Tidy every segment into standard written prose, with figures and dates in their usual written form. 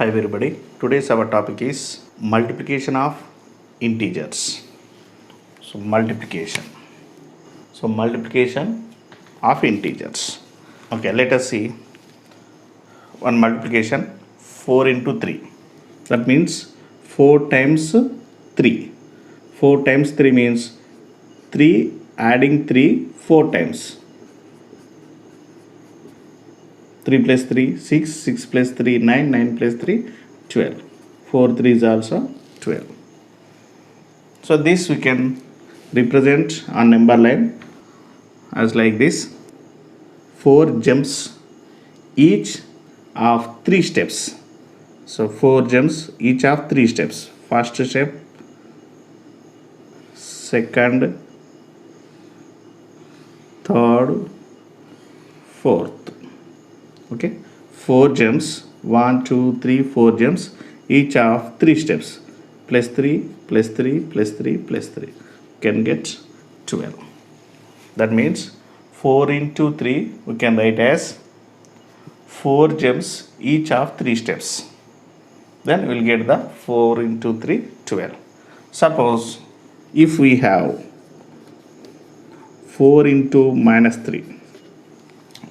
Hi everybody. Today's our topic is multiplication of integers. Multiplication. Multiplication of integers. Okay, let us see one multiplication 4 into 3. That means 4 times 3. 4 times 3 means 3 adding 3 4 times. 3 plus 3, 6, 6 plus 3, 9, 9 plus 3, 12. 4 3 is also 12. So this we can represent on number line as like this. 4 jumps each of 3 steps. So 4 jumps each of 3 steps. First step, second, third, fourth. Okay, 4 jumps, 1 2 3 4 jumps each of 3 steps, plus 3 plus 3 plus 3 plus 3 can get 12. That means 4 into 3 we can write as 4 jumps each of 3 steps. Then we will get the 4 into 3 12. Suppose if we have 4 into minus 3,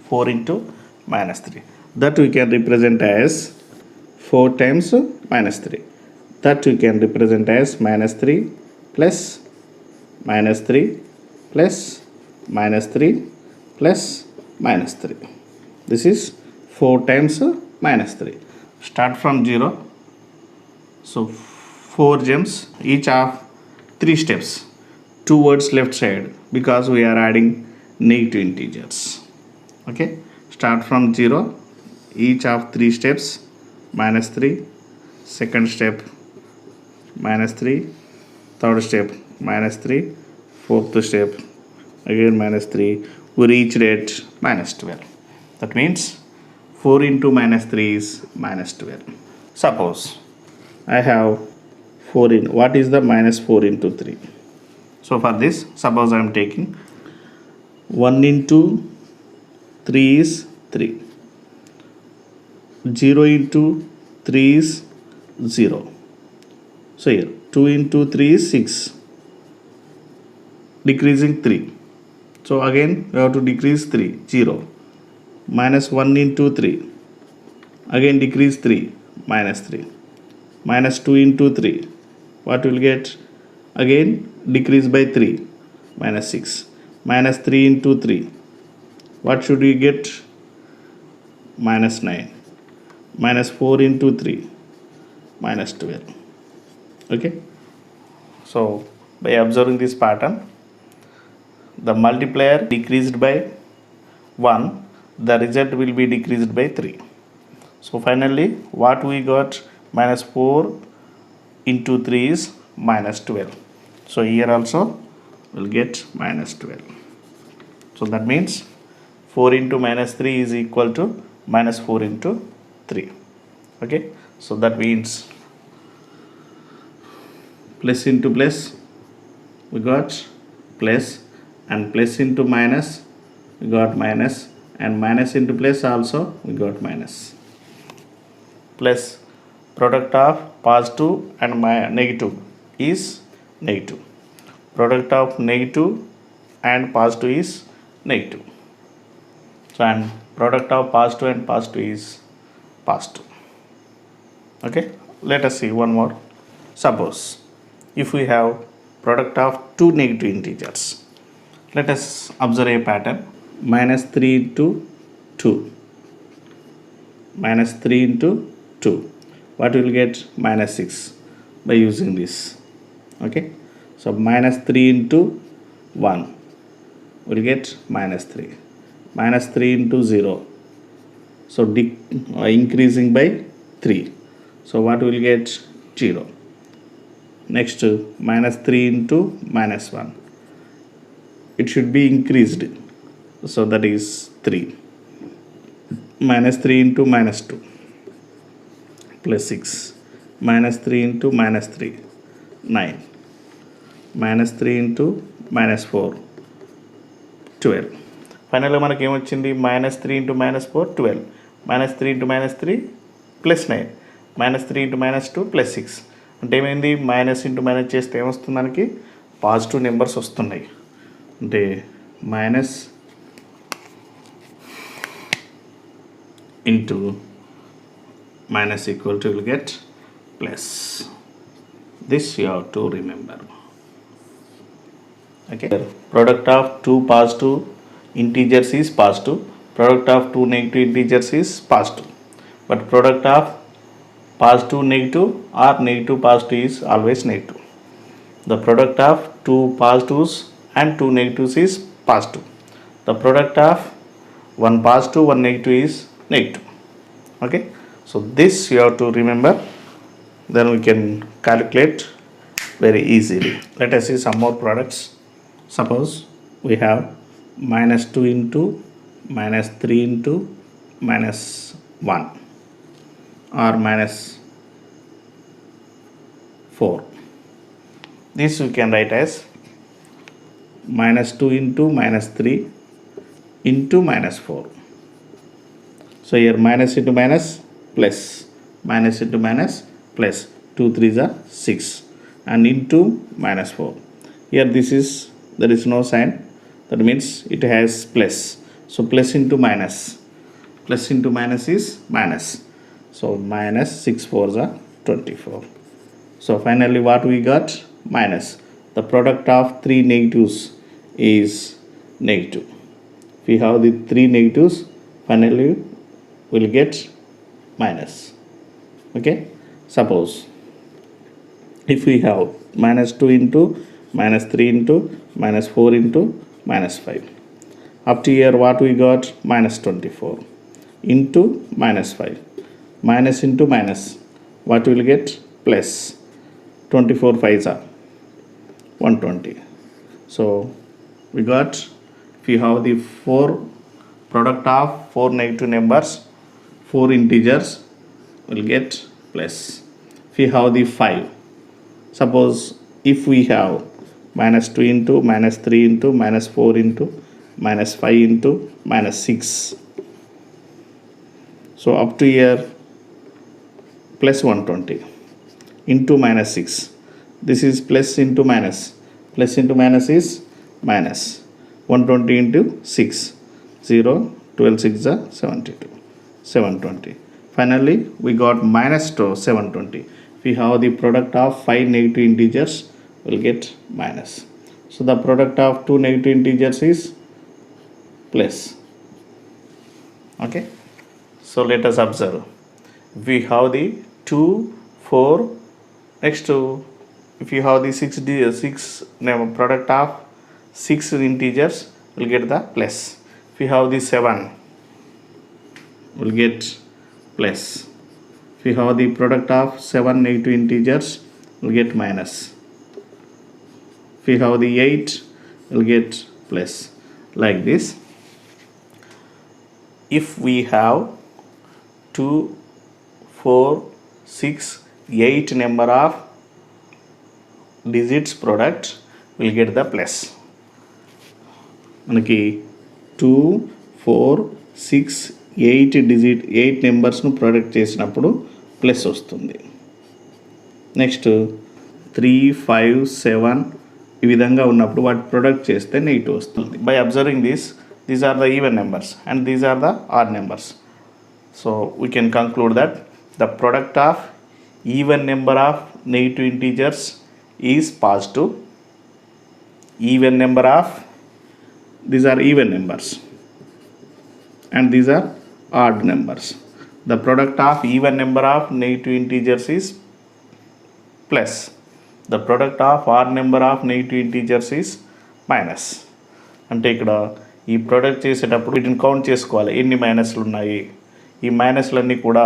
4 into minus 3, that we can represent as 4 times minus 3. That we can represent as minus 3 plus minus 3 plus minus 3 plus minus 3. This is 4 times minus 3. Start from 0. So 4 jumps each of 3 steps towards left side because we are adding negative integers. Okay, start from 0, each of 3 steps minus 3, second step minus 3, third step minus 3, fourth step again minus 3, we reached at minus 12. That means 4 into minus 3 is minus 12. Suppose I have 4 in, what is the minus 4 into 3? So for this, suppose I am taking 1 into 3 is 3, 0 into 3 is 0. So here 2 into 3 is 6, decreasing 3. So again we have to decrease 3, 0. Minus 1 into 3, again decrease 3, minus 3. Minus 2 into 3, what will get? Again decrease by 3, minus 6. Minus 3 into 3, what should we get? Minus 9. Minus 4 into 3, minus 12. Okay, so by observing this pattern, the multiplier decreased by 1, the result will be decreased by 3. So finally what we got? Minus 4 into 3 is minus 12. So here also we'll get minus 12. So that means 4 into minus 3 is equal to minus 4 into 3. Okay, so that means plus into plus we got plus, and plus into minus we got minus, and minus into plus also we got minus. Plus product of positive and negative is negative. Product of negative and positive is negative. So and product of positive and positive is positive. Okay, let us see one more. Suppose if we have product of two negative integers, let us observe a pattern. Minus 3 into 2, minus 3 into 2, what will get? Minus 6 by using this. Okay, so minus 3 into 1 will get minus 3. Minus 3 into 0, so increasing by 3, so what will get? 0. Next minus 3 into minus 1, it should be increased, so that is 3. Minus 3 into minus 2 plus 6, minus 3 into minus 3, 9. Minus 3 into minus 4, 12. ఫైనల్గా మనకి ఏమొచ్చింది? Minus 3 into minus 4 12, minus 3 into minus 3 plus 9, -3 into -2 +6 అంటే ఏమైంది, minus into minus చేస్తే ఏమొస్తుంది మనకి, positive numbers వస్తున్నాయి. అంటే minus into minus equal to will get plus. This you have to remember. Okay, product of two positive integers is positive, product of two negative integers is positive, but product of positive negative or negative positive is always negative. The product of two positives and two negatives is positive. The product of one positive one negative is negative. Okay, so this you have to remember, then we can calculate very easily. Let us see some more products. Suppose we have -2 into -3 into -1 or -4. This we can write as -2 into -3 into -4. So here minus into minus plus, minus into minus plus, 2 3s are 6 and into -4. Here this is, there is no sign, that means it has plus. So plus into minus is minus. So minus 6 4s are 24. So finally what we got, minus. The product of three negatives is negative. If we have the three negatives, finally will get minus. Okay, suppose if we have -2 into -3 into -4 into -5, up to here what we got, -24 into -5, minus into minus, what will get, plus. 24 5s are 120. So we got, if you have the four product of four negative numbers, four integers, will get plus. If we have the 5, suppose if we have -2 into -3 into -4 into -5 into -6, so up to here plus 120 into -6, this is plus into minus, plus into minus is minus, 120 into 6, 0 12 6 are 72, 720. Finally we got -720. If we have the product of 5 negative integers, we'll get minus. So the product of 2 negative integers is plus. Okay, so let us observe. We have the 2 4, next to, if you have the 6 product of 6 integers, we'll get the plus. If you have the 7, we'll get plus. If you have the product of 7 negative integers, we'll get minus. If you have the 8, we'll get plus. Like this, if we have 2 4 6 8 number of digits product, we'll get the plus. మనకి 2 4 6 8 digit 8 నెంబర్స్ను product చేసినప్పుడు plus వస్తుంది. Next 3 5 7 ఈ విధంగా ఉన్నప్పుడు వాటి product చేస్తే negative వస్తుంది. By observing these are the even numbers and these are the odd numbers. So we can conclude that the product of even number of negative integers is positive. Even number of, these are even numbers and these are odd numbers. The product of even number of negative integers is plus. The product of odd number of negative integers is minus. అంటే ఇక్కడ ఈ product చేసేటప్పుడు వీటిని count చేసుకోవాలి, ఎన్ని మైనస్లు ఉన్నాయి. ఈ మైనస్లన్నీ కూడా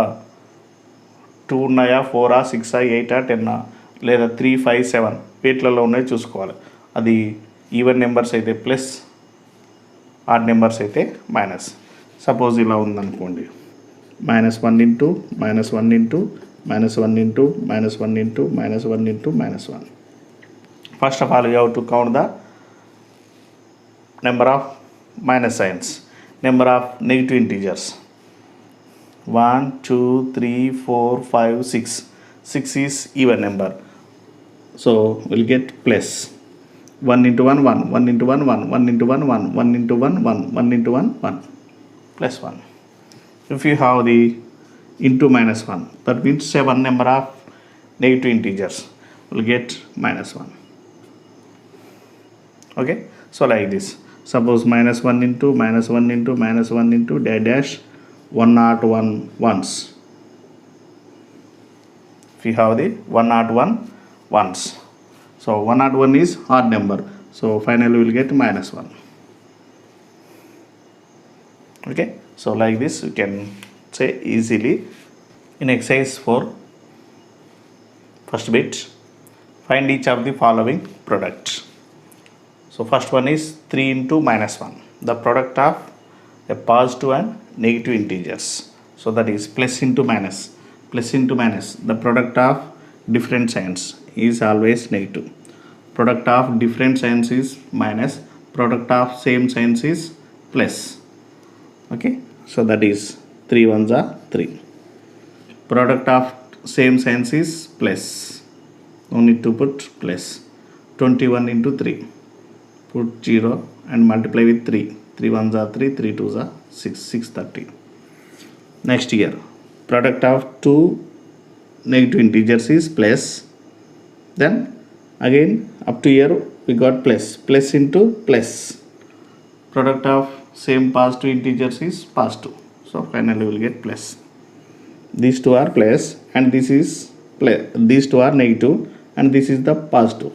2 ఉన్నాయా, 4ఆ, 6ఆ, 8ఆ, 10ఆ, లేదా 3 5 7 వీటిలలో ఉన్నాయి చూసుకోవాలి. అది ఈవెన్ నెంబర్స్ అయితే ప్లస్, ఆడ్ నెంబర్స్ అయితే మైనస్. సపోజ్ ఇలా ఉందనుకోండి, -1 into -1 into -1 into -1 into -1 into -1. First of all you have to count the number of minus signs, number of negative integers. 1 2 3 4 5 6. 6 is even number, so we'll get plus 1 into 1 1, 1 into 1 1, 1 into 1 1, 1 into 1 1, 1 into 1 1, plus 1. If you have the into minus 1, that means 7 number of negative integers, we'll get minus 1. Okay, so like this, suppose minus 1 into minus 1 into minus 1 into dash dash 101 ones. If you have the 101 ones, so 101 is odd number, so finally we will get minus 1. Okay, so like this you can say easily. In exercise 4, first bit, find each of the following product. So first one is 3 into minus 1, the product of a positive and negative integers. So that is plus into minus, plus into minus. The product of different signs is always negative. Product of different signs is minus, product of same signs is plus. Okay, so that is 3 ones are 3. Product of same signs is plus, no need to put plus. 21 into 3, put 0 and multiply with 3. 3 ones are 3, 3 twos are 6, 630. Next here, product of two negative integers is plus. Then again up to here we got plus, plus into plus. Product of same positive integers is positive, so finally we will get plus. These two are plus and this is plus. These two are negative and this is the positive.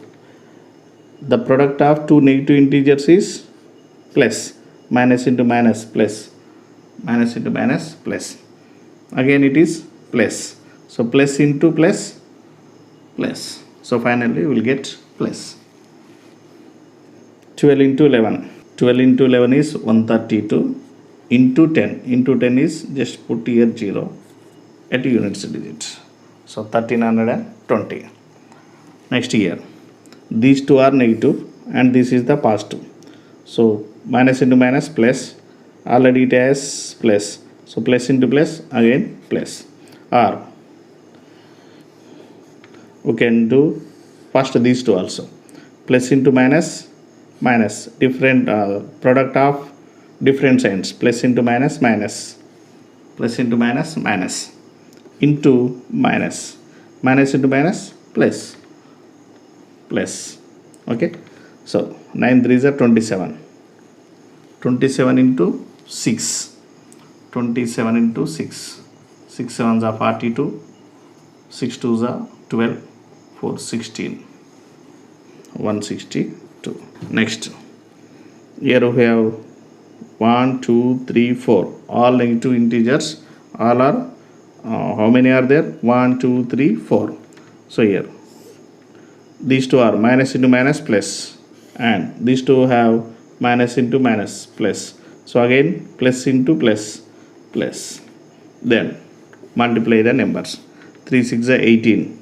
The product of two negative integers is plus, minus into minus plus, minus into minus plus. Again it is plus, so plus into plus, plus. So finally we will get plus. 12 into 11. 12 into 11 is 132 into 10. Into 10 is just put here 0 at units digit. So 1320. Next here, these two are negative and this is the positive. So minus into minus plus, already it has plus. So plus into plus, again plus. Or we can do first these two also. Plus into minus, minus. Different product of different signs. Plus into minus, minus. Plus into minus, minus. Into minus. Minus into minus, plus. Plus. Okay. So 9 3s are 27. 27 into 6. 27 into 6. 6 7s are 42. 6 2s are 12. 4 16. 162. Next. Here we have 1 2 3 4. All negative integers. All are how many are there? 1 2 3 4. So here these two are minus into minus plus, and these two have minus into minus plus. So again plus into plus, plus. Then multiply the numbers. 3 6 are 18.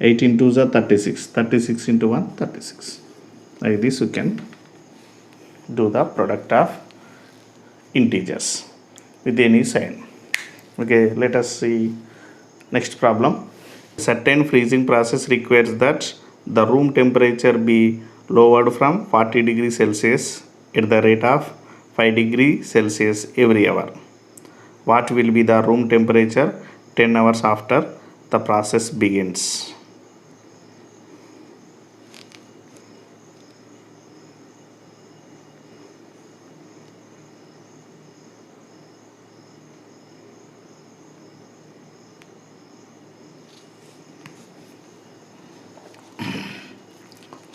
18 2s are 36. 36 into 1, 36. Like this you can do the product of integers with any sign. Okay, let us see next problem. Certain freezing process requires that the room temperature be lowered from 40 degrees Celsius at the rate of 5 degrees Celsius every hour. What will be the room temperature 10 hours after the process begins?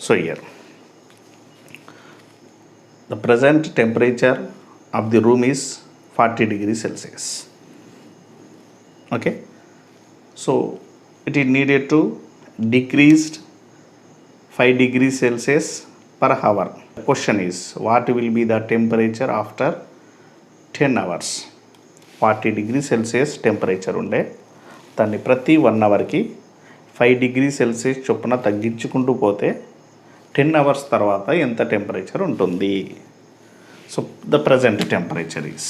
So here, the present temperature of the room is 40 degrees Celsius. Okay, so it is needed to decrease 5 degrees Celsius per hour. The question is, what will be the temperature after 10 hours? 40 degrees Celsius temperature ఉండే దాన్ని ప్రతి 1 అవర్కి 5 degrees Celsius చొప్పున తగ్గించుకుంటూ పోతే 10 hours తర్వాత ఎంత temperature ఉంటుంది? So the present temperature is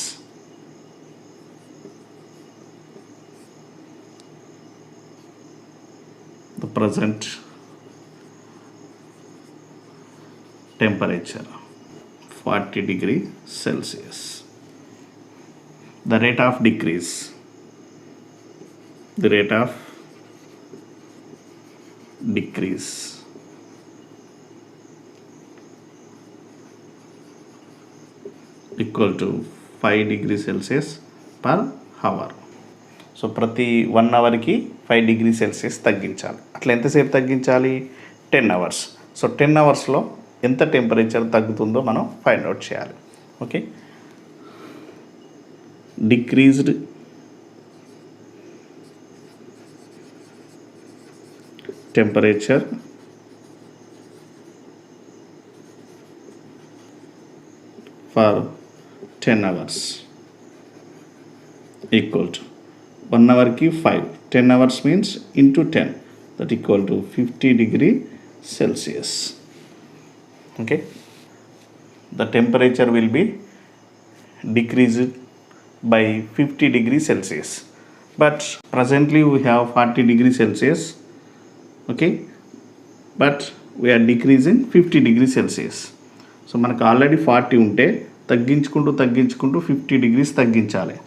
the present temperature 40 degree Celsius. The rate of decrease, the rate of decrease equal to 5 degree Celsius per hour. So ప్రతి 1 అవర్కి 5 డిగ్రీ సెల్సియస్ తగ్గించాలి. అట్లా ఎంతసేపు తగ్గించాలి? 10 అవర్స్. సో 10 అవర్స్లో ఎంత టెంపరేచర్ తగ్గుతుందో మనం ఫైండ్ అవుట్ చేయాలి. Okay, decreased temperature for 10 hours equal to 1 అవర్కి 5, 10 hours means into 10, that equal to 50 degree Celsius. Okay, the temperature will be decreased by 50 degree Celsius, but presently we have 40 degree Celsius. Okay, but we are decreasing 50 degree Celsius. So మనకు already 40 ఉంటే తగ్గించుకుంటూ 50 degrees తగ్గించాలి.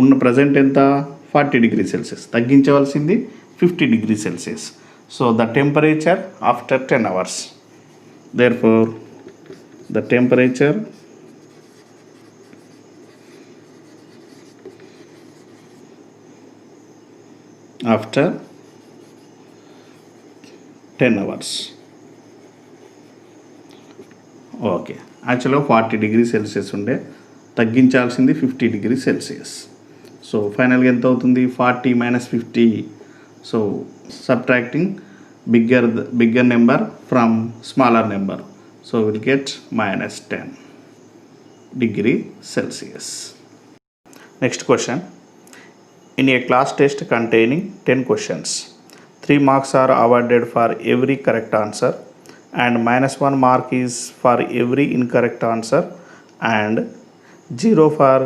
ఉన్న present ఎంత? 40 degree Celsius. తగ్గించవలసింది 50 degree Celsius. So the temperature after 10 hours. Therefore, the temperature after 10 hours. Okay, యాక్చువల్గా 40 degree Celsius ఉండే, తగ్గించాల్సింది 50 degree Celsius. So ఫైనల్గా ఎంత అవుతుంది? 40 minus 50. So subtracting bigger number from smaller number. So we'll get minus 10 degree Celsius. Next question. In a class test containing 10 questions, 3 marks are awarded for every correct answer and minus 1 mark is for every incorrect answer and 0 for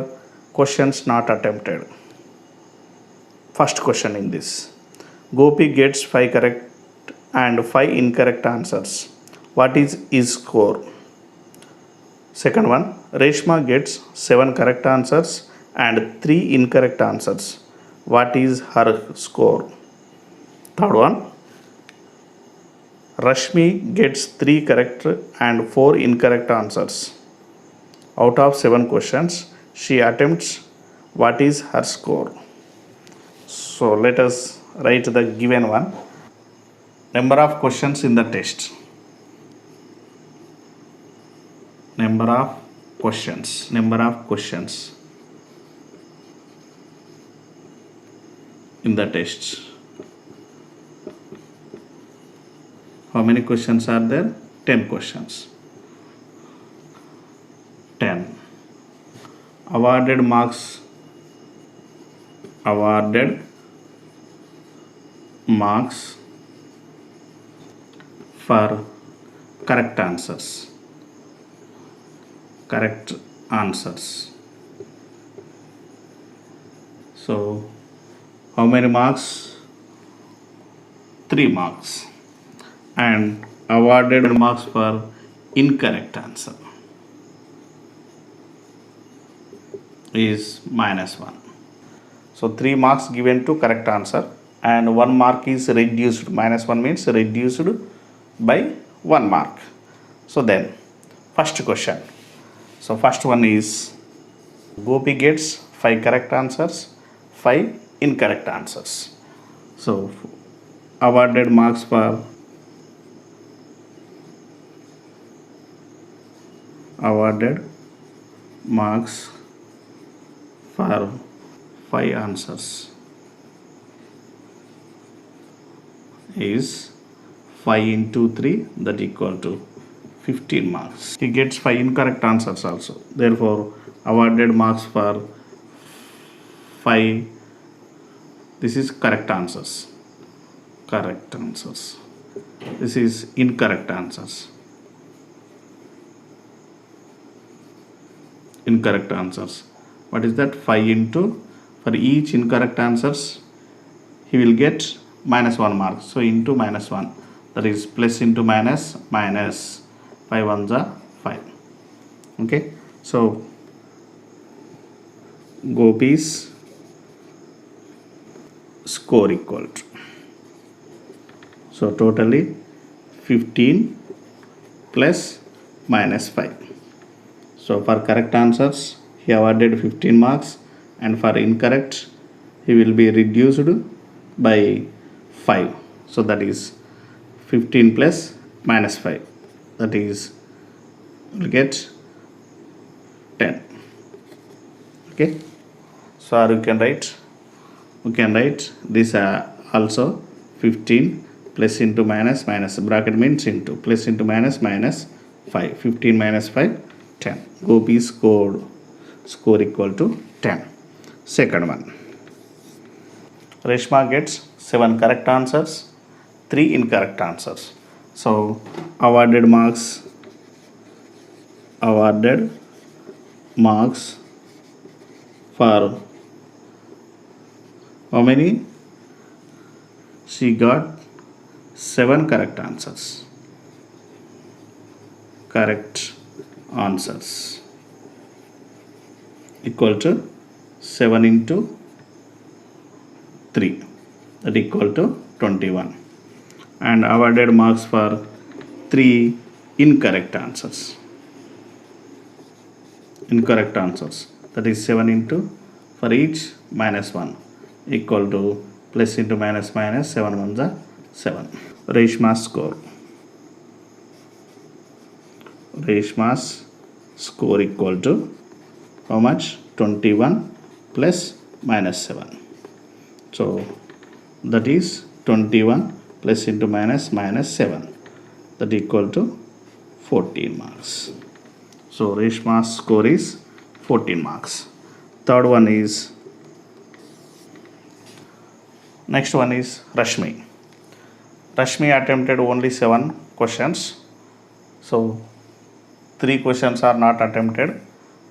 questions not attempted. First question in this. Gopi gets 5 correct and 5 incorrect answers. What is his score? Second one, Reshma gets 7 correct answers and 3 incorrect answers. What is her score? Third one, Rashmi gets 3 correct and 4 incorrect answers. Out of 7 questions she attempts. What is her score? So let us write the given one. Number of questions in the test. Number of questions in the test. How many questions are there? 10 questions. 10. Awarded marks for correct answers. So how many marks? 3 marks. And awarded marks for incorrect answer is minus 1. So 3 marks given to correct answer and 1 mark is reduced. Minus 1 means reduced by 1 mark. So then first question. So first one is Gopi gets 5 correct answers, 5 incorrect answers. So awarded marks for awarded marks for 5 answers is 5 into 3, that equal to 15 marks. He gets 5 incorrect answers also. Therefore, awarded marks for 5. This is correct answers. This is incorrect answers. What is that? 5 into, for each incorrect answers he will get minus 1 mark. So into minus 1. That is plus into minus, minus 5 ones are 5. Okay. So Gopi's score equal to. So totally 15 plus minus 5. So for correct answers he awarded 15 marks, and for incorrect he will be reduced by 5. So that is 15 plus minus 5, that is will get 10. Okay. So you can write, this also 15 plus into minus, minus bracket means into, plus into minus, minus 5, 15 minus 5, 10. Gopi score equal to 10. Second one, Reshma gets 7 correct answers, 3 incorrect answers. So awarded marks for how many? She got 7 correct answers. Correct answers equal to 7 into 3, that equal to 21. And awarded marks for 3 incorrect answers. That is 7 into, for each minus 1, equal to plus into minus, minus 7 ones are 7. Reshma's score equal to how much? 21 plus minus 7. So that is 21 plus into minus, minus 7, that equal to 14 marks. So Reshma's score is 14 marks. Third one is, next one is Rashmi. Rashmi attempted only 7 questions. So 3 questions are not attempted.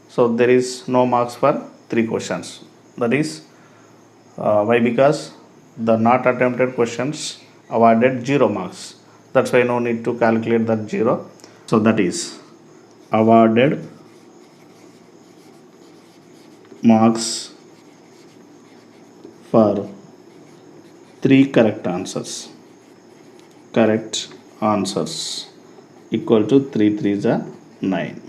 So there is no marks for 3 questions. That is why? Because the not attempted questions awarded 0 marks. That's why no need to calculate that 0. So that is awarded marks for 3 correct answers. Equal to 3 3s are 9.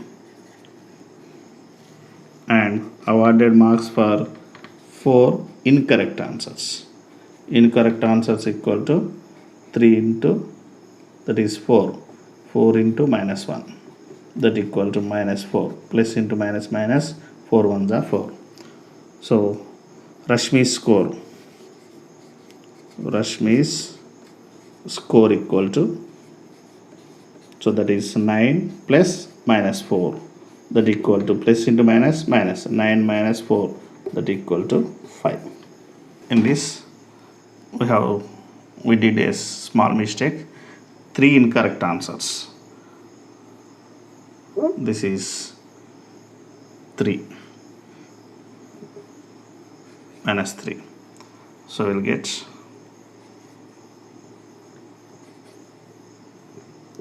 And awarded marks for 4 incorrect answers. Equal to 3 into, that is 4. 4 into minus 1, that equal to minus 4. Plus into minus, minus 4 ones are 4. So Rashmi's score equal to, so that is 9 plus minus 4, that equal to plus into minus, minus 9 minus 4, that equal to 5. In this we did a small mistake, 3 incorrect answers. This is 3 minus 3. So we'll get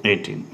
18.